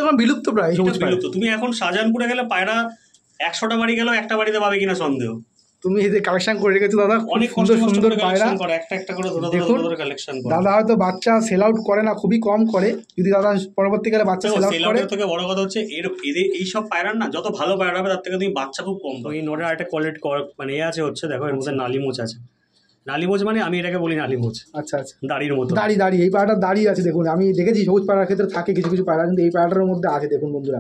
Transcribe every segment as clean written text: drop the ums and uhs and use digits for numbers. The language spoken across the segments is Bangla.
এখন বিলুপ্ত প্রায়, বিলুপ্ত। তুমি এখন শাহজাহানপুরে গেলে পায়রা 100টা বাড়ি গেলেও একটা বাড়িতে পাবে কিনা সন্দেহ। তুমি এই যে কালেকশন করে রেখেছো দাদা, অনেক সুন্দর সুন্দর পায়রা, একটা একটা করে ধরে কালেকশন করে। দাদা হয়তো বাচ্চা সেল আউট করে না, খুবই কম করে, যদি দাদা পরবর্তীকালে বাচ্চা সেল আউট করে। থেকে বড় কথা হচ্ছে এদের এইসব পায়রার না যত ভালো পায়রা হবে তার থেকে তুমি বাচ্চা খুব কম পাবে। এই নোটের একটা কোয়ালিটি মানে আছে হচ্ছে, দেখো এর মধ্যে নালিমোচ আছে। নালিমোচ মানে আমি এটাকে বলি নালিমোচ। আচ্ছা আচ্ছা, দাড়ির মতো, দাড়ি এই পায়রাটার দাড়ি আছে দেখুন। আমি দেখেছি সবুজ পায়রার ক্ষেত্রে থাকে কিছু কিছু পায়রা, কিন্তু এই পায়রাটার মধ্যে আছে দেখুন বন্ধুরা,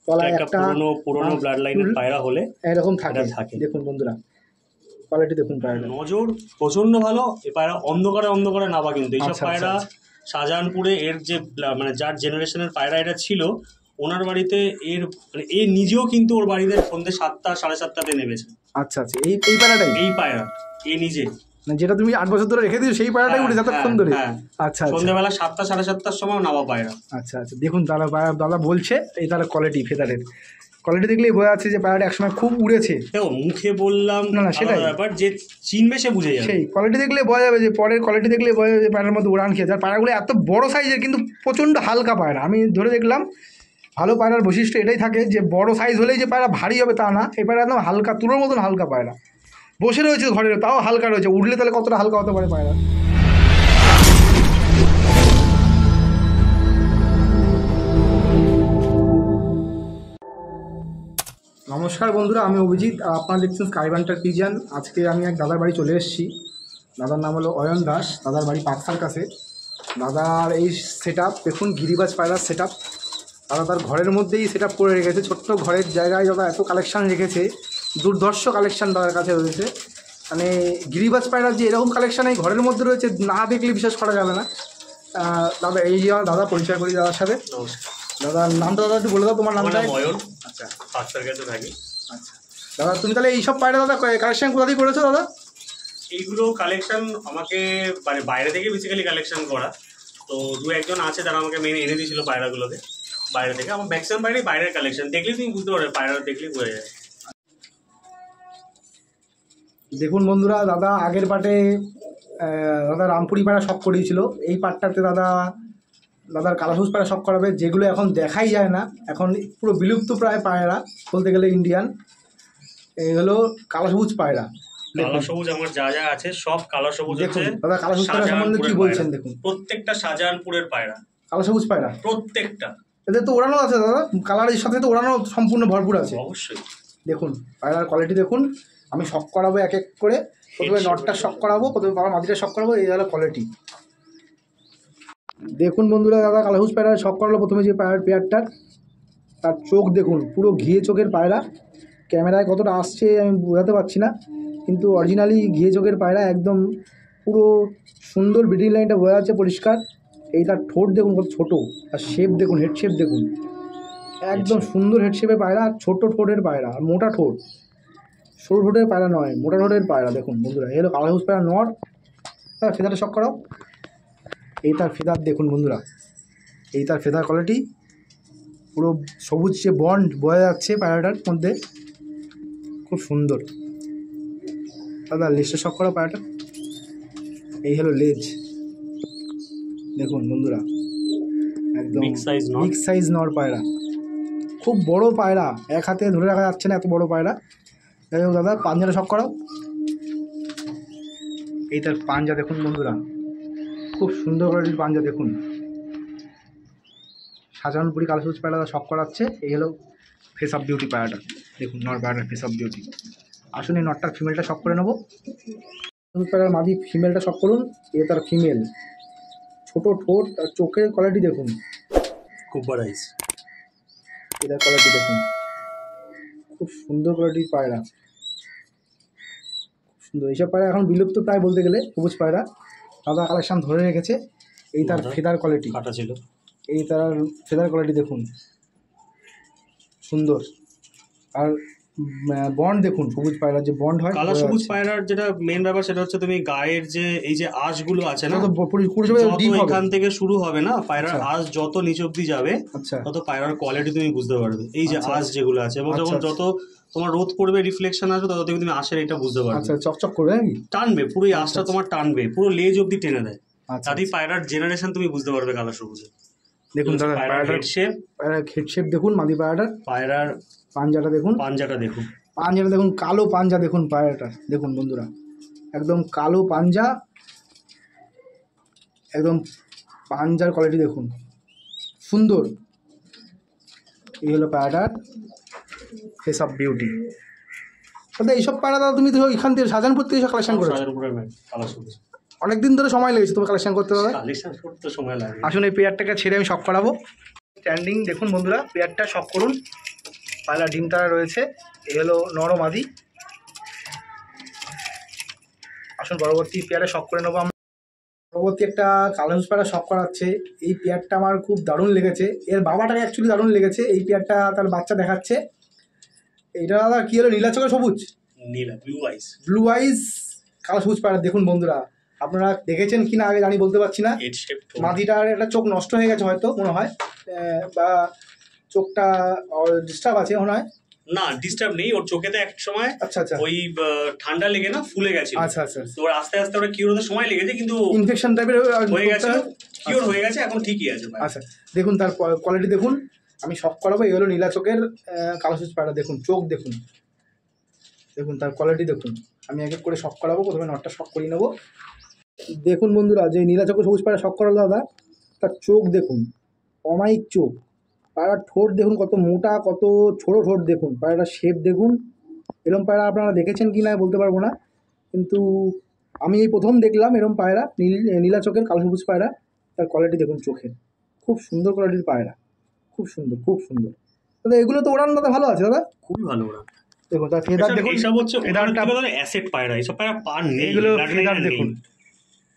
তলায় একটা পুরনো ব্লাড লাইনের পায়রা হলে এরকম থাকে। দেখুন বন্ধুরা কোয়ালিটি দেখুন পায়রা, নজর প্রচন্ড ভালো। এই পায়রা অন্ধকারে নাবা, কিন্তু এইসব পায়রা শাহজাহানপুরে এর যে মানে যার জেনারেশনের পায়রা এটা ছিল, ওনার বাড়িতে এর মানে এ নিজেও কিন্তু ওর বাড়িতে সন্ধ্যে 7টা 7:30টাতে নেমেছে। আচ্ছা আচ্ছা, এই পায়রাটাই, এই পায়রা এ নিজে, যেটা তুমি 8 বছর ধরে রেখে দিও সেই পায়রাটাই উঠে যতক্ষণ ধরে। আচ্ছা, সন্ধ্যাবেলা 7টা 7:30টার সময় নাবা পায়রা। আচ্ছা আচ্ছা, দেখুন দাদা বলছে এই তার কোয়ালিটি, ফেদারের কোয়ালিটি দেখলেই বোঝা যাচ্ছে যে পায়রাটা একসময় খুব উড়েছে। দেখো মুখে বললাম না, সেটাই ব্যাপার, যে চিনবে সে বুঝে যাবে। সেই কোয়ালিটি দেখলে বোঝা যাবে, যে পরের কোয়ালিটি দেখলে বোঝা যাবে যে পায়রার মধ্যে উড়ান খেয়েছে। আর পায়রাগুলো এত বড় সাইজের, কিন্তু প্রচণ্ড হালকা পায়রা। আমি ধরে দেখলাম ভালো পায়রার বৈশিষ্ট্য এটাই থাকে যে বড় সাইজ হলেই যে পায়রা ভারী হবে তা না, এই পায়রা একদম হালকা, তুলোর মতন হালকা পায়রা। বসে রয়েছে ঘরে, তাও হালকা রয়েছে, উঠলে তাহলে কতটা হালকা হতে পারে পায়রা। নমস্কার বন্ধুরা, আমি অভিজিৎ, আর আপনারা দেখছেন স্কাইবান্টার পিজিয়ান। আজকে আমি এক দাদার বাড়ি চলে এসেছি। দাদার নাম হলো অয়ন দাস, দাদার বাড়ি পাকসার কাছে। দাদার এই সেট আপ দেখুন, গিরিবাজ পায়রার সেট আপ। দাদা তার ঘরের মধ্যেই সেট আপ করে রেখেছে, ছোট্ট ঘরের জায়গায় দাদা এত কালেকশান রেখেছে, দুর্ধর্ষ কালেকশান দাদার কাছে রয়েছে। মানে গিরিবাজ পায়রার যে এরকম কালেকশান এই ঘরের মধ্যে রয়েছে, না দেখলে বিশ্বাস করা যাবে না। দাদা এই যে দাদা, পরিচয় করি দাদার সাথে। দাদার নামটা দাদা একটু বলে দাও, তোমার নামটা? অয়ন। আচ্ছা, পাকসার কাছে থাকি। আচ্ছা দাদা, তুমি তাহলে এইসব পায়রা দাদা কালেকশন কোথা থেকে করেছো দাদা? এইগুলো কালেকশন আমাকে মানে বাইরে থেকে বেসিক্যালি কালেকশন করা। তো 2-1 জন আছে যারা আমাকে মেন এনে দিয়েছিল পায়রাগুলোকে বাইরে থেকে। আমার ম্যাক্সিমাম পায়রাই বাইরের কালেকশন, দেখলেই তুমি বুঝতে পারবে, পায়রা দেখলেই বোঝা যায়। দেখুন বন্ধুরা, দাদা আগের পার্টে দাদা রামপুরি পায়রা শখ করিয়েছিল, এই পার্টটাতে দাদার কালাসবুজ পায়রা শখ করাবে, যেগুলো এখন দেখাই যায় না, এখন পুরো বিলুপ্ত প্রায় পায়রা বলতে গেলে ইন্ডিয়ান। এই হলো কালাসবুজ পায়রা। কালাসবুজ আমার যা যা আছে সব কালাসবুজ। দেখুন দাদা কালাসবুজ পায়রা সম্বন্ধে কি বলছেন দেখুন। প্রত্যেকটা শাহজাহানপুরের পায়রা, কালাসবুজ পায়রা প্রত্যেকটা। এদের তো ওড়ানো আছে দাদা, কালারের সাথে তো ওড়ানো সম্পূর্ণ ভরপুর আছে। অবশ্যই দেখুন পায়রার কোয়ালিটি দেখুন। আমি শখ করাবো এক এক করে, প্রথমে নটটা শখ করাবো, প্রথমে পায়রা মাটিটা শখ করাবো, এই হলো কোয়ালিটি। দেখুন বন্ধুরা, দাদা কালাসবুজ পায়রা শখ করালো প্রথমে যে পায়রার পেয়ারটার, তার চোখ দেখুন, পুরো ঘিয়ে চোখের পায়রা। ক্যামেরায় কতটা আসছে আমি বোঝাতে পারছি না, কিন্তু অরিজিনালি ঘিয়ে চোখের পায়রা, একদম পুরো সুন্দর ব্রিডিং লাইনটা বোঝা যাচ্ছে পরিষ্কার। এই তার ঠোঁট দেখুন কত ছোটো, আর শেপ দেখুন, হেড শেপ দেখুন, একদম সুন্দর হেড শেপের পায়রা, আর ছোটো ঠোঁটের পায়রা, আর মোটা ঠোঁট, সরু ঠোঁটের পায়রা নয়, মোটা ঠোঁটের পায়রা। দেখুন বন্ধুরা, এই হলো কালাসবুজ পায়রা নর। তার ফেদারটা শখ করাও, এই তার ফেদার দেখুন বন্ধুরা, এই তার ফেদার কোয়ালিটি, পুরো সবুজ যে বন্ড বোঝা যাচ্ছে পায়রাটার মধ্যে, খুব সুন্দর। দাদা লেজটা শখ করা পায়রাটা, এই হলো লেজ দেখুন বন্ধুরা, একদম বিগ সাইজ নর পায়রা, খুব বড় পায়রা, এক হাতে ধরে রাখা যাচ্ছে না এত বড় পায়রা। যাই হোক দাদা পাঞ্জাটা শখ করাও, এই তার পাঞ্জা দেখুন বন্ধুরা, খুব সুন্দর কোয়ালিটির পাঞ্জা দেখুন। শাহজাহানপুরি কালাসবুজ পায়রা শখ করাচ্ছে, এই হলো ফেস অফ বিউটি পায়রাটা দেখুন, নর পায়রাটার ফেস অফ বিউটি। আসুন এই নটটার ফিমেলটা শখ করে নেবো। কালাসবুজ পায়রার মাদি ফিমেলটা শখ করুন, এ তার ফিমেল, ছোটো ঠোঁট আর চোখের কোয়ালিটি দেখুন, খুব বড় আইস, এটার কোয়ালিটি দেখুন, খুব সুন্দর কোয়ালিটির পায়রা, খুব সুন্দর। এইসব পায়রা এখন বিলুপ্ত প্রায় বলতে গেলে, সবুজ পায়রা। দাদা কালেকশান ধরে রেখেছে। এই তার ফেদার কোয়ালিটি, কাটা ছিল, এই তার ফেদার কোয়ালিটি দেখুন, সুন্দর। আর বন্ড দেখুন, সবুজ পায়রার যে বন্ড হয়, কালা সবুজ পায়রার যেটা মেন ব্যাপার সেটা হচ্ছে তুমি গায়ের যে এই যে আঁশগুলো আছে না, এখান থেকে শুরু হবে না পায়রার আঁশ, যত নিচ অব্দি যাবে তত পায়রার কোয়ালিটি তুমি বুঝতে পারবে। এই যে আঁশ যেগুলো আছে, এবং যখন যত তোমার রোদ পড়বে, রিফ্লেকশন আসবে, তত তুমি আঁশের এটা বুঝতে পারবে। আচ্ছা, চকচক করবে, টানবে, পুরো এই আঁশটা তোমার টানবে, পুরো লেজ অব্দি টেনে দেয়, তাতেই পায়রার জেনারেশন তুমি বুঝতে পারবে কালা সবুজে। দেখুন দাদা পায়রার হেড শেপ, পায়রার হেড শেপ দেখুন মাদি পায়রাটার। পায়রার পাঞ্জাটা দেখুন, পাঞ্জাটা দেখুন, পাঞ্জাটা দেখুন, কালো পাঞ্জা দেখুন পায়রাটার। দেখুন বন্ধুরা একদম কালো পাঞ্জা, একদম পাঞ্জার কোয়ালিটি দেখুন সুন্দর। এই হলো পায়রাটার ফেস অফ বিউটি। দাদা এইসব পায়রা দাদা তুমি তো এখান থেকে শাহজাহানপুর থেকে কালেকশন করেছো? অনেকদিন ধরে সময় লেগেছে তুমি কালেকশন করতে? দাদা কালেকশন করতে সময় লাগে। আসুন এই পেয়ারটাকে ছেড়ে আমি শক করাবো। স্ট্যান্ডিং দেখুন বন্ধুরা, পেয়ারটা শক করুন। পায়রা ডিম তারা রয়েছে। এই হলো নরম আদি। আসুন পরবর্তী পেয়ারে শক করে নেবো আমরা। পরবর্তী একটা কালো পায়রা শক করাচ্ছে। এই পেয়ারটা আমার খুব দারুণ লেগেছে। এর বাবাটাকে অ্যাকচুয়ালি দারুণ লেগেছে। এই পেয়ারটা তার বাচ্চা দেখাচ্ছে। এইটা দাদা কী হলো, নীলা চোখে সবুজ, নীলা ব্লু আইস কালো সবুজ পায়রা। দেখুন বন্ধুরা আপনারা দেখেছেন কি না আগে জানি বলতে পারছি না। মাদিটার একটা চোখ নষ্ট হয়ে গেছে হয়তো মনে হয়, বা চোখটা ডিস্টার্ব আছে মনে হয়। না ডিস্টার্ব নেই, ওর চোখেতে এক সময় আচ্ছা আচ্ছা ওই ঠান্ডা লেগে না ফুলে গেছে। আচ্ছা আচ্ছা, তো ওর আস্তে আস্তে ওরা কিওর হতে সময় লেগেছে, কিন্তু ইনফেকশন টাইপের হয়ে গেছে, কিওর হয়ে গেছে, এখন ঠিকই আছে। আচ্ছা দেখুন তার কোয়ালিটি দেখুন, আমি শক করাবো। এই হলো নীলা চোখের কালো সবুজ পায়রা। দেখুন চোখ দেখুন, দেখুন তার কোয়ালিটি দেখুন। আমি এক এক করে শক করাবো। প্রথমে নটটা শক করিয়ে নেবো। দেখুন বন্ধুরা যে নীলা চোখের সবুজ পায়রা শক করালো দাদা, তার চোখ দেখুন, অমায়িক চোখ। পায়রার ঠোঁট দেখুন কত মোটা, কত ছোটো ঠোঁট দেখুন। পায়রাটার শেপ দেখুন। এরম পায়রা আপনারা দেখেছেন কি না বলতে পারবো না, কিন্তু আমি এই প্রথম দেখলাম এরম পায়রা, নীলা চোখের কালো সবুজ পায়রা। তার কোয়ালিটি দেখুন চোখের, খুব সুন্দর কোয়ালিটির পায়রা, খুব সুন্দর খুব সুন্দর। দাদা এগুলো তো ওড়ান দাদা ভালো আছে দাদা, খুবই ভালো ওড়ান। দেখুন তার ফেদার দেখুন, এইসব হচ্ছে ফেদারটা অ্যাসেট পায়রা। এইসব পায়রা পার নেই, এগুলো ফেদার দেখুন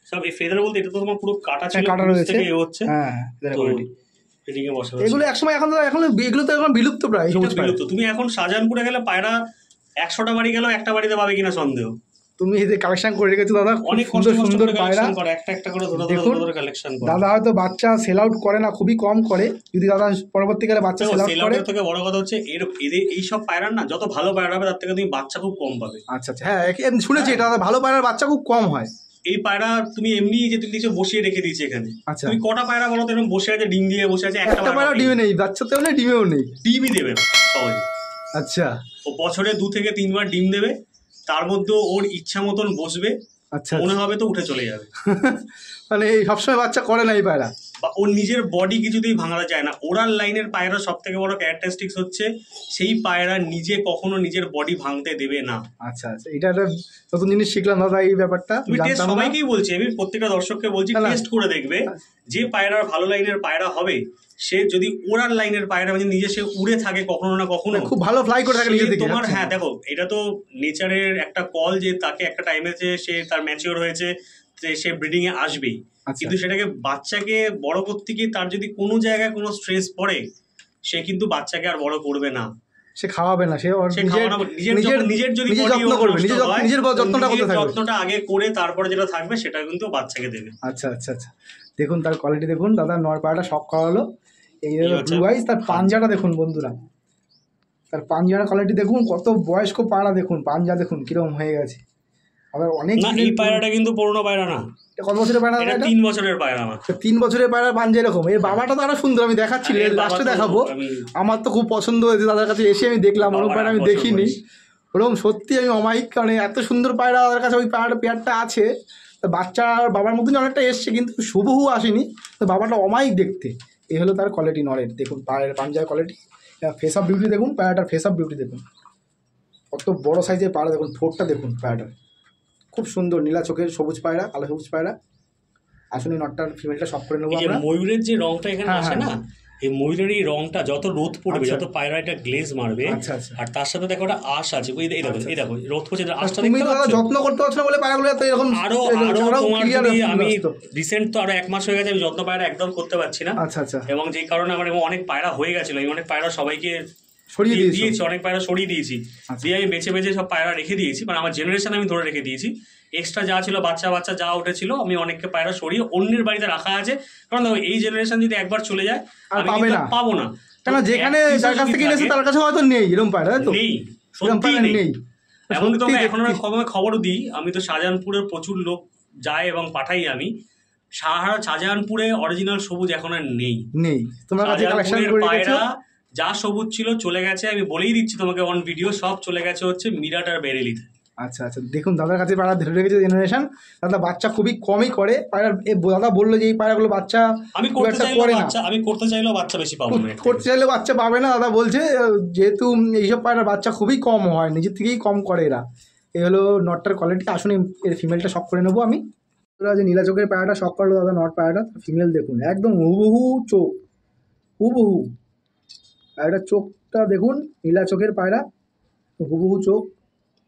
সব। এই ফেদার বলতে এটা তো তোমার পুরো কাটা ছিল, কাটা রয়েছে। হচ্ছে হ্যাঁ এদিকে বসা। এগুলো একসময় এখন এগুলো তো এখন বিলুপ্ত প্রায় সবুজ পায়রা। তুমি এখন শাহজাহানপুরে গেলে পায়রা 100টা বাড়ি গেলেও একটা বাড়িতে পাবে কিনা সন্দেহ। তুমি এই যে কালেকশন করে রেখেছো দাদা, অনেক সুন্দর সুন্দর পায়রা। একটা একটা করে ধরে কালেকশন করে। দাদা হয়তো বাচ্চা সেল আউট করে না, খুবই কম করে। যদি দাদা পরবর্তীকালে বাচ্চা সেল আউট করে, থেকে বড় কথা হচ্ছে এই সব পায়রার না যত ভালো পায়রা হবে তার থেকে তুমি বাচ্চা খুব কম পাবে। আচ্ছা আচ্ছা, হ্যাঁ শুনেছি এটা ভালো পায়রার বাচ্চা খুব কম হয়। এই পায়রা তুমি এমনি যে তুমি কিছু বসিয়ে রেখে দিয়েছি এখানে, তুমি কটা পায়রা বলো তো এরকম বসে আছে, ডিম দিয়ে বসে আছে? একটা পায়রা ডিমে নেই, বাচ্চাতেও নেই, ডিমেও নেই, ডিমই দেবে সহজে। আচ্ছা, ও বছরে 2 থেকে 3 বার ডিম দেবে, তার মধ্যে ওর ইচ্ছা মতন বসবে। আচ্ছা, মনে হবে তো উঠে চলে যাবে। মানে এই সবসময় বাচ্চা করে না এই পায়রা, বা ওর নিজের বডি কিছুতেই ভাঙানো যায় না। ওরাল লাইনের পায়রা সব থেকে বড় ক্যারেক্টারিস্টিক্স হচ্ছে সেই পায়রা নিজে কখনো নিজের বডি ভাঙতে দেবে না। আচ্ছা আচ্ছা, এটা একটা নতুন জিনিস শিখলাম দাদা এই ব্যাপারটা। তুমি টেস্ট সবাইকেই বলছি, আমি প্রত্যেকটা দর্শককে বলছি টেস্ট করে দেখবে। যে পায়রার ভালো লাইনের পায়রা হবে, সে যদি ওরাল লাইনের পায়রা মানে নিজে সে উড়ে থাকে কখনো না কখনো, খুব ভালো ফ্লাই করে থাকে নিজে থেকে তোমার। হ্যাঁ দেখো, এটা তো নেচারের একটা কল যে তাকে একটা টাইমে যে সে তার ম্যাচিওর হয়েছে, সে ব্রিডিং এ আসবেই। কিন্তু সেটাকে বাচ্চাকে বড় করতে গিয়ে তার যদি কোনো জায়গায় কোনো স্ট্রেস পড়ে, সে কিন্তু বাচ্চাকে আর বড় করবে না, সে খাওয়াবে না, সে নিজের যদি যত্নটা আগে করে তারপরে যেটা থাকবে সেটা কিন্তু বাচ্চাকে দেবে। আচ্ছা আচ্ছা আচ্ছা, দেখুন তার কোয়ালিটি দেখুন দাদা। নর পায়রাটা শক করা হলো। এই ব্লু আইস, তার পাঞ্জাটা দেখুন বন্ধুরা, তার পাঞ্জার কোয়ালিটি দেখুন। কত বয়স্ক পায়রা দেখুন, পাঞ্জা দেখুন কিরকম হয়ে গেছে। আবার অনেক এই পায়রাটা কিন্তু পুরনো পায়রা না। কত বছরের পায়রা? 3 বছরের পায়রা। 3 বছরের পায়রা পাঞ্জা এরকম। এর বাবাটা তো আরো সুন্দর, আমি দেখাচ্ছি লাস্টে দেখাবো। আমার তো খুব পছন্দ হয়েছে, দাদার কাছে এসে আমি দেখলাম। ওরকম পায়রা আমি দেখিনি, ওরকম সত্যি আমি অমায়িক। কারণ এত সুন্দর পায়রা তাদের কাছে ওই পেয়ারটা আছে। তো বাচ্চার বাবার মতনই অনেকটা এসছে, কিন্তু শুভহু আসেনি। তো বাবাটা অমায়িক দেখতে। এই হলো তার কোয়ালিটি নরের। দেখুন পায়ের পাঞ্জার কোয়ালিটি, ফেস অফ বিউটি দেখুন। পায়রাটার ফেস অফ বিউটি দেখুন, কত বড় সাইজের পায়রা দেখুন। ঠোঁটটা দেখুন পায়রাটার, খুব সুন্দর নীলা চোখের সবুজ পায়রা, কালো সবুজ পায়রা। আসলে নটটার ফিমেলটা সব করে নেবো আমরা। ময়ূরের যে রংটা এখানে আসে না, এই ময়ূরের এই রংটা যত রোদ পড়বে, যত পায়রা এটা গ্লেজ মারবে, আর তার সাথে দেখো একটা আশ আছে। এই দেখো রোদ পড়ছে, আশটা তুমি যত্ন করতে পারছো না বলে পায়রাগুলো এত এরকম। আরো আমি রিসেন্ট তো আরো 1 মাস হয়ে গেছে আমি যত্ন পায়রা একদম করতে পারছি না। আচ্ছা আচ্ছা, এবং যেই কারণে আমার অনেক পায়রা হয়ে গেছিল, আমি অনেক পায়রা সবাইকে সরিয়ে দিয়েছি, অনেক পায়রা সরিয়ে দিয়েছি। দিয়ে আমি বেছে বেছে সব পায়রা রেখে দিয়েছি, মানে আমার জেনারেশন আমি ধরে রেখে দিয়েছি। এক্সট্রা যা ছিল বাচ্চা যা উঠেছিল আমি অনেককে পায়রা সরিয়ে অন্যের বাড়িতে রাখা আছে। কারণ দেখো এই জেনারেশন যদি একবার চলে যায় আমি পাবো না। কেন যেখানে যার কাছ থেকে এনেছে তার কাছে হয়তো নেই এরকম পায়রা, তো নেই, সত্যি নেই। এমনকি তো এখন খবরও দিই, আমি তো শাহজাহানপুরের প্রচুর লোক যায় এবং পাঠাই আমি। শাহজাহানপুরে অরিজিনাল সবুজ এখন আর নেই। তোমার কাছে কালেকশন করে রেখেছো, যা সবুজ ছিল চলে গেছে। আমি বলেই দিচ্ছি তোমাকে অন ভিডিও, সব চলে গেছে হচ্ছে মিরাট আর বেরেলিতে। আচ্ছা আচ্ছা, দেখুন দাদার কাছে পায়রা ধরে রেখেছে জেনারেশন। দাদা বাচ্চা খুবই কমই করে পায়রা। দাদা বললো যে এই পায়রাগুলো বাচ্চা আমি করতে চাইলেও বাচ্চা বেশি পাবো না, করতে চাইলেও বাচ্চা পাবে না। দাদা বলছে যেহেতু এইসব পায়রা বাচ্চা খুবই কম হয়, নিজের থেকেই কম করে এরা। এই হলো নটটার কোয়ালিটি। আসুন এর ফিমেলটা শক করে নেবো আমি। যে নীলা চোখের পায়রাটা শক করলো দাদা, নট পায়রাটা। ফিমেল দেখুন একদম হুবহু চোখ, হুবহু পায়রাটার চোখটা দেখুন, নীলা চোখের পায়রা, হুবহু চোখ,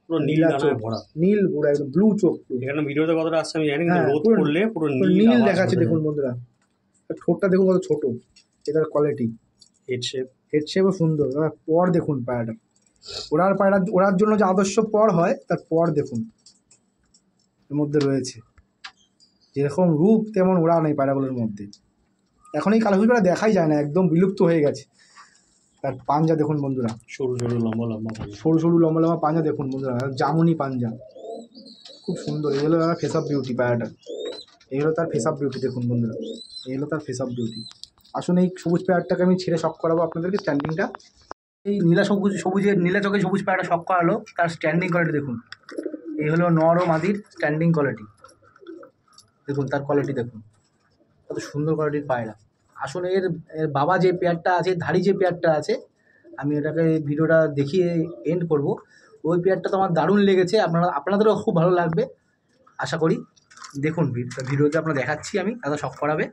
পুরো নীলা চোখ ভরা, নীল পুরো একদম ব্লু চোখ। এখানে ভিডিওতে কতটা আসছে আমি জানি না, রোদ পড়লে পুরো নীল দেখাচ্ছে। দেখুন বন্ধুরা ঠোঁটটা দেখুন কত ছোট, এটার কোয়ালিটি। হেড শেপও সুন্দর। পর দেখুন পায়রাটা, ওড়ার জন্য যে আদর্শ পর হয় তার পর দেখুন এর মধ্যে রয়েছে। যেরকম রূপ তেমন ওড়া নেই পায়রাগুলোর মধ্যে। এখন এই কালারগুলো পায়রা দেখাই যায় না, একদম বিলুপ্ত হয়ে গেছে। তার পাঞ্জা দেখুন বন্ধুরা, সরু সরু লম্বা লম্বা পাঞ্জা দেখুন বন্ধুরা, জামুনি পাঞ্জা, খুব সুন্দর। এই হলো ফেস অফ বিউটি পায়রাটা, এই হলো তার ফেস অফ বিউটি। দেখুন বন্ধুরা এই হলো তার ফেস অফ বিউটি। আসুন এই সবুজ পায়রাটাকে আমি ছেড়ে শক করাবো আপনাদেরকে স্ট্যান্ডিংটা। এই নীলা চোখে সবুজ পায়রাটা শক করালো, তার স্ট্যান্ডিং কোয়ালিটি দেখুন। এই হলো নর ও মাদির স্ট্যান্ডিং কোয়ালিটি দেখুন, তার কোয়ালিটি দেখুন কত সুন্দর কোয়ালিটির পায়রা। আসলে এর বাবা যে পেয়ারটা আছে, ধাড়ি যে পেয়ারটা আছে, আমি এটাকে ভিডিওটা দেখিয়ে এন্ড করব। ওই পেয়ারটা তো আমার দারুণ লেগেছে, আপনাদেরও খুব ভালো লাগবে আশা করি। দেখুন ভিডিওতে আপনারা দেখাচ্ছি আমি, দাদা শক করাবে।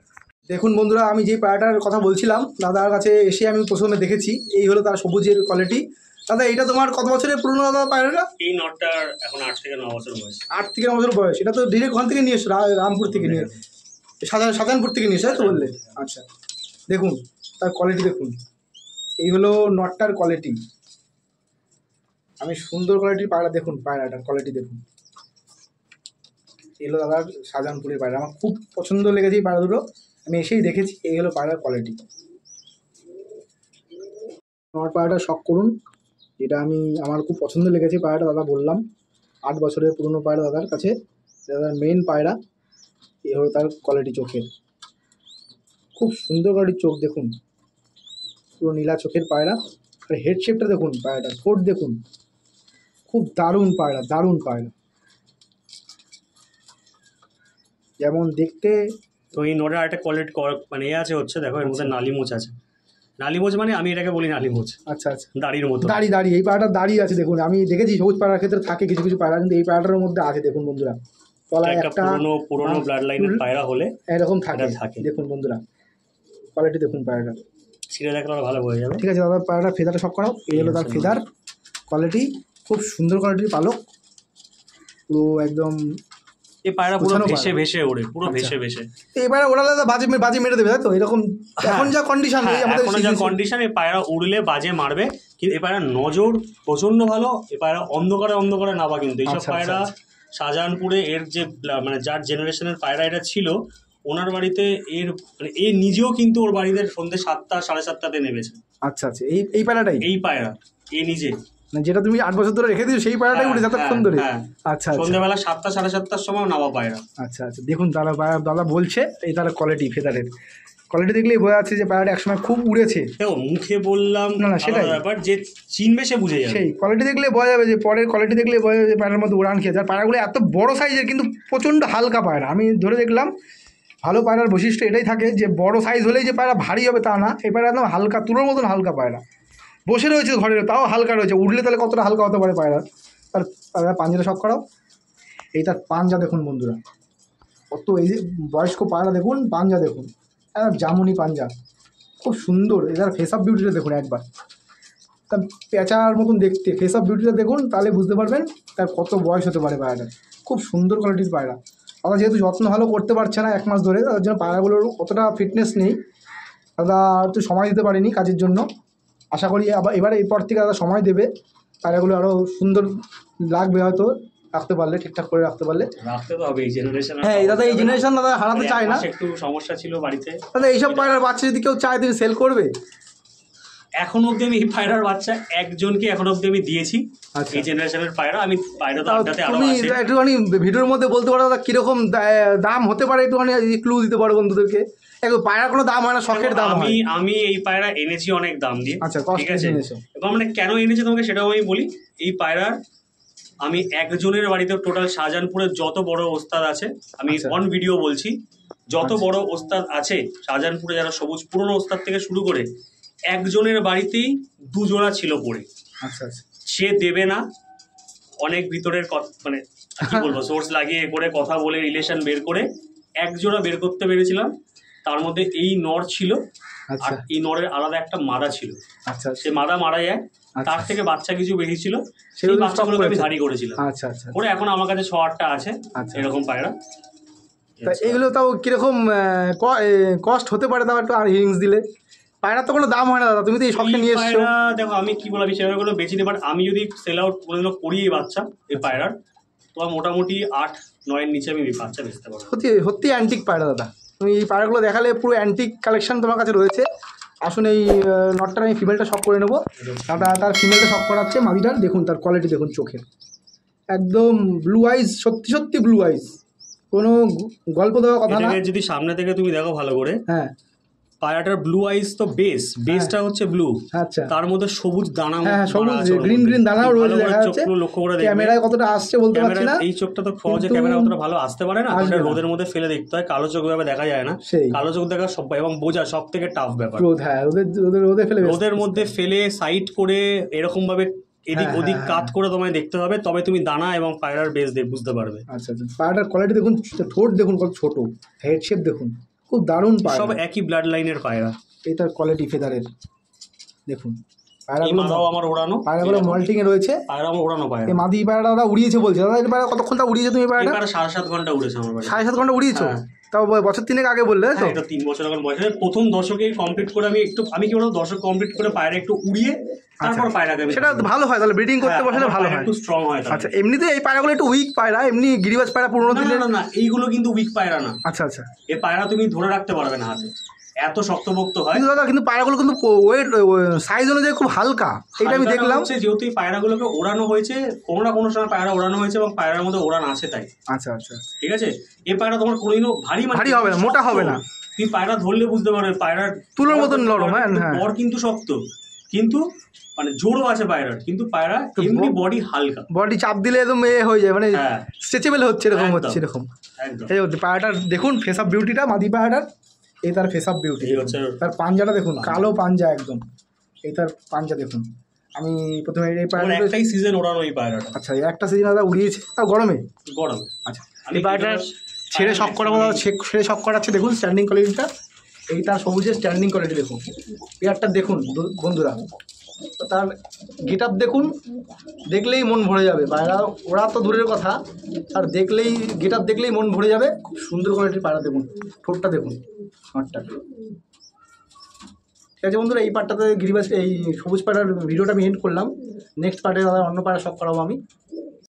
দেখুন বন্ধুরা আমি যে পায়রাটার কথা বলছিলাম, দাদার কাছে এসে আমি প্রথমে দেখেছি। এই হলো তার সবুজের কোয়ালিটি। দাদা এটা তোমার কত বছরের পুরনো দাদা পায়রাটা? এই নটটার এখন 8 থেকে 9 বছর বয়স। 8 থেকে 9 বছর বয়স। এটা তো ডিরেক্ট ওখান থেকে নিয়ে এসো, রামপুর থেকে নিয়ে, শাহজাহানপুর থেকে নিয়ে এসো তো বললে? আচ্ছা দেখুন তার কোয়ালিটি দেখুন। এই হলো নটটার কোয়ালিটি। আমি সুন্দর কোয়ালিটির পায়রা দেখুন, পায়রাটার কোয়ালিটি দেখুন। এই হলো দাদার শাহজাহানপুরের পায়রা, আমার খুব পছন্দ লেগেছে এই পায়রা দুটো, আমি এসেই দেখেছি। এই হলো পায়রার কোয়ালিটি। নট পায়রাটা শক করুন, যেটা আমার খুব পছন্দ লেগেছে পায়রাটা। দাদা বললাম 8 বছরের পুরনো পায়রা দাদার কাছে, দাদার মেন পায়রা। এই হলো তার কোয়ালিটি চোখের, খুব সুন্দর কোয়ালিটির চোখ দেখুন, পুরো নীলা চোখের পায়রা। আর হেড শেপটা দেখুন, পায়রাটার ঠোঁট দেখুন, খুব দারুণ পায়রা, দারুণ পায়রা যেমন দেখতে। তো এই নোটের একটা কোয়ালিটি মানে এ আছে হচ্ছে, দেখো এর মধ্যে নালিমোচ আছে। নালিমোচ মানে আমি এটাকে বলি নালিমোচ। আচ্ছা আচ্ছা, দাড়ির মতো, দাড়ি। এই পায়রাটার দাড়ি আছে দেখুন, আমি দেখেছি সবুজ পায়রার ক্ষেত্রে থাকে কিছু কিছু পায়রা, কিন্তু এই পায়রাটার মধ্যে আছে দেখুন বন্ধুরা। তলায় একটা পুরনো ব্লাড লাইনের পায়রা হলে এরকম থাকে। দেখুন বন্ধুরা কোয়ালিটি দেখুন পায়রাটা, ছিঁড়ে দেখলে ভালো হয়ে যাবে। ঠিক আছে দাদা, পায়রাটা ফেদারটা শক করাও। এই হলো তার ফেদার কোয়ালিটি, খুব সুন্দর কোয়ালিটির পালক, পুরো একদম। এই পায়রা পুরো ভেসে ওড়ে, পুরো ভেসে। এই পায়রা ওড়ালে বাজে মেরে দেবে, তাই তো? এরকম এখন যা কন্ডিশন, এই পায়রা উড়লে বাজে মারবে। কিন্তু এই পায়রা নজর প্রচন্ড ভালো। এই পায়রা অন্ধকারে নাবা। কিন্তু এইসব পায়রা শাহজাহানপুরে এর যে মানে যার জেনারেশনের পায়রা এটা ছিল, ওনার বাড়িতে এর মানে এ নিজেও কিন্তু ওর বাড়িতে সন্ধ্যে 7টা 7:30টাতে নেমেছে। আচ্ছা আচ্ছা, এই পায়রাটাই, এই পায়রা এ নিজে, যেটা তুমি 8 বছর ধরে রেখে দিও সেই পায়রাটাই উঠে যতক্ষণ ধরে। আচ্ছা, সন্ধ্যাবেলা 7টা 7:30টার সময় নামা পায়রা। আচ্ছা আচ্ছা, দেখুন দাদা বলছে এই তার কোয়ালিটি, ফেদারের কোয়ালিটি দেখলেই বোঝা যাচ্ছে যে পায়রাটা একসময় খুব উড়েছে। মুখে বললাম না, সেটাই ব্যাপার, যে চিনবে সে বুঝে যাবে। সেই কোয়ালিটি দেখলে বোঝা যাবে, যে পরের কোয়ালিটি দেখলে বোঝা যাবে যে পায়রার মধ্যে উড়ান খেয়েছে। আর পায়রাগুলো এত বড় সাইজের কিন্তু প্রচণ্ড হালকা পায়রা। আমি ধরে দেখলাম ভালো পায়রার বৈশিষ্ট্য এটাই থাকে যে বড় সাইজ হলেই যে পায়রা ভারী হবে তা না। এই পায়রা একদম হালকা, তুলোর মতন হালকা পায়রা। বসে রয়েছে ঘরের, তাও হালকা রয়েছে। উঠলে তাহলে কতটা হালকা হতে পারে পায়রা। তার পাঞ্জাটা শক করাও। এই তার পাঞ্জা দেখুন বন্ধুরা, কত এই যে বয়স্ক পায়রা দেখুন, পাঞ্জা দেখুন, জামুনি পাঞ্জা, খুব সুন্দর। এটার ফেস অফ বিউটিটা দেখুন একবার, তার পেঁচার মতন দেখতে। ফেস অফ বিউটিটা দেখুন, তাহলে বুঝতে পারবেন তার কত বয়স হতে পারে পায়রাটা। খুব সুন্দর কোয়ালিটির পায়রা। দাদা যেহেতু যত্ন ভালো করতে পারছে না 1 মাস ধরে, তার জন্য পায়রাগুলোর অতটা ফিটনেস নেই। দাদা একটু সময় দিতে পারিনি কাজের জন্য। আশা করি এবারে এরপর থেকে দাদা সময় দেবে, পায়রাগুলো আরও সুন্দর লাগবে হয়তো, রাখতে পারলে, ঠিকঠাক করে রাখতে পারলে। রাখতে তো হবে এই জেনারেশন। হ্যাঁ দাদা, এই জেনারেশন দাদা হারাতে চায় না। একটু সমস্যা ছিল বাড়িতে। দাদা এইসব পায়রার বাচ্চা যদি কেউ চায়, তুমি সেল করবে? এখন অব্দি আমি এই পায়রার বাচ্চা একজনকে এখন অব্দি আমি দিয়েছি। এই জেনারেশনের পায়রা আমি পায়রা তো আড্ডাতে আরো আছে। একটুখানি ভিডিওর মধ্যে বলতে পারো কিরকম দাম হতে পারে, একটুখানি ক্লু দিতে পারো বন্ধুদেরকে। পায়রা কোনো দাম হয় না, শখের দাম। আমি এই পায়রা এনেছি অনেক দাম দিয়ে। আচ্ছা, ঠিক আছে। এবং মানে কেন এনেছি তোমাকে সেটাও আমি বলি। এই পায়রার আমি একজনের বাড়িতে টোটাল শাহজাহানপুরের যত বড় ওস্তাদ আছে, আমি অন ভিডিও বলছি, যত বড় ওস্তাদ আছে শাহজাহানপুরে, যারা সবুজ পুরনো ওস্তাদ থেকে শুরু করে একজনের বাড়িতেই 2 জোড়া ছিল পড়ে। আচ্ছা আচ্ছা। সে দেবে না, অনেক ভিতরের মানে কি বলবো, সোর্স লাগিয়ে করে কথা বলে রিলেশন বের করে 1 জোড়া বের করতে পেরেছিলাম। তার মধ্যে এই নর ছিল, আর এই নরের আলাদা একটা মাদা ছিল। আচ্ছা। সে মাদা মারা যায়, তার থেকে বাচ্চা কিছু বেরিয়েছিল, সেই বাচ্চাগুলোকে আমি ধারি করেছিলাম। আচ্ছা আচ্ছা। করে এখন আমার কাছে 6-8টা আছে এরকম পায়রা। এগুলো তাও কিরকম কস্ট হতে পারে, তাও একটু আর হিংস দিলে? পায়রা তো কোনো দাম হয় না দাদা, তুমি তো এই শখে নিয়ে এসছো। দেখো আমি কি বলবো, সেগুলো বেশি নেই, বাট আমি যদি সেল আউট কোনোদিনও করি এই বাচ্চা, এই পায়রার, তোমার মোটামুটি 8-9-এর নিচে আমি বাচ্চা বেচতে পারবো। সত্যি অ্যান্টিক পায়রা দাদা, তুমি এই পায়রাগুলো দেখালে পুরো অ্যান্টিক কালেকশন তোমার কাছে রয়েছে। আসুন এই নটটার আমি ফিমেলটা শখ করে নেবো। তার ফিমেলটা শখ করাচ্ছে মাদিটার। দেখুন তার কোয়ালিটি দেখুন, চোখের একদম ব্লু আইজ, সত্যি ব্লু আইজ, কোনো গল্প দেওয়ার কথা না। যদি সামনে থেকে তুমি দেখো ভালো করে, হ্যাঁ, পায়রাটার ব্লু আইস তো বেসটা হচ্ছে ব্লু। আচ্ছা। তার মধ্যে সবুজ দানা, সবুজ গ্রিন দানাও রয়েছে, দেখা যাচ্ছে। লক্ষ্য করে ক্যামেরায় কতটা আসছে বলতে পারছি না। এই চোখটা তো সহজে ক্যামেরা অতটা ভালো আসতে পারে না, ওটা রোদের মধ্যে ফেলে দেখতে হয়। কালো চোখ ভাবে দেখা যায় না, কালো চোখ দেখা সব এবং বোঝা সব থেকে টাফ ব্যাপার। রোদের মধ্যে ফেলে সাইড করে এরকম ভাবে এদিক ওদিক কাট করে তোমায় দেখতে হবে, তবে তুমি দানা এবং পায়রার বেস বুঝতে পারবে। আচ্ছা আচ্ছা। পায়রাটার কোয়ালিটি দেখুন, ঠোঁট দেখুন কত ছোট, হেড শেপ দেখুন, খুব দারুণ পায়রা, সব একই ব্লাড লাইনের পায়রা। এটার কোয়ালিটি ফেদারের দেখুন। পায়রাগুলো আমার ওড়ানো, পায়রাগুলো মল্টিং এ রয়েছে। পায়রা আমার ওড়ানো পায়রা। এই মাদি পায়রাটা দাদা উড়িয়েছে বলছে। দাদা এই পায়রা কতক্ষণ উড়িয়েছে তুমি? পায়রাটা 7.5 ঘন্টা উড়েছে আমার বাড়ি। 7.5 ঘন্টা উড়িয়েছো? তাও বছর 3 আগে বললে তো? এটা 3 বছর এখন বয়স। প্রথম দশকে কমপ্লিট করে আমি কি বলবো, দশক কমপ্লিট করে পায়রা একটু উড়িয়ে তারপর পায়রা দেবে, সেটা ভালো হয়। তাহলে ব্রিডিং করতে বসলে ভালো হয়, একটু স্ট্রং হয়। আচ্ছা। এমনিতে এই পায়রাগুলো একটু উইক পায়রা, এমনি গিরিবাজ পায়রা পুরোনো দিনের। না এইগুলো কিন্তু উইক পায়রা না। আচ্ছা আচ্ছা। এই পায়রা তুমি ধরে রাখতে পারবে না হাতে, এত শক্তপোক্ত হয়। কিন্তু দাদা কিন্তু পায়রাগুলো কিন্তু ওয়েট সাইজ অনুযায়ী খুব হালকা, এটা আমি দেখলাম। যেহেতু এই পায়রাগুলোকে ওড়ানো হয়েছে, কোনো না কোনো সময় পায়রা ওড়ানো হয়েছে এবং পায়রার মধ্যে ওড়ান আছে তাই। আচ্ছা আচ্ছা, ঠিক আছে। এই পায়রা তোমার কোনোদিনও ভারী হবে না, মোটা হবে না। তুমি পায়রা ধরলে বুঝতে পারবে পায়রার তুলোর মতন নরম। হ্যাঁ, বর কিন্তু শক্ত, কিন্তু মানে জোরও আছে পায়রার, কিন্তু পায়রা এমনি বডি হালকা, বডি চাপ দিলে একদম হয়ে যায়, মানে স্ট্রেচেবল হচ্ছে, এরকম হচ্ছে, এরকম। এই হচ্ছে পায়রাটার দেখুন ফেস আপ বিউটিটা, মাদি পায়রাটার। এই তার ফেস আপ বিউটি হচ্ছে, তার পাঞ্জাটা দেখুন, কালো পাঞ্জা একদম। এই তার পাঞ্জা দেখুন। আমি প্রথমে এই পায়রাটা একটাই সিজন ওড়ানো এই পায়রাটা। আচ্ছা, একটা সিজন দাদা উড়িয়েছে, তাও গরমে। আচ্ছা, এই পায়রাটা ছেড়ে শখ করাচ্ছে দেখুন স্ট্যান্ডিং কোয়ালিটিটা। এই তার সবুজের স্ট্যান্ডিং কোয়ালিটি দেখুন, পেয়ারটা দেখুন বন্ধুরা। তার গেট আপ দেখুন, দেখলেই মন ভরে যাবে। পায়রা ওরা তো দূরের কথা, আর দেখলেই গেট আপ দেখলেই মন ভরে যাবে। খুব সুন্দর কোয়ালিটির পায়রা দেখুন, ঠোঁটটা দেখুন, ঠোঁটটা। ঠিক আছে বন্ধুরা, এই পার্টটাতে গিরিবাজ এই সবুজ পায়রার ভিডিওটা আমি এন্ড করলাম। নেক্সট পার্টে অন্য পায়রা শখ করাবো আমি।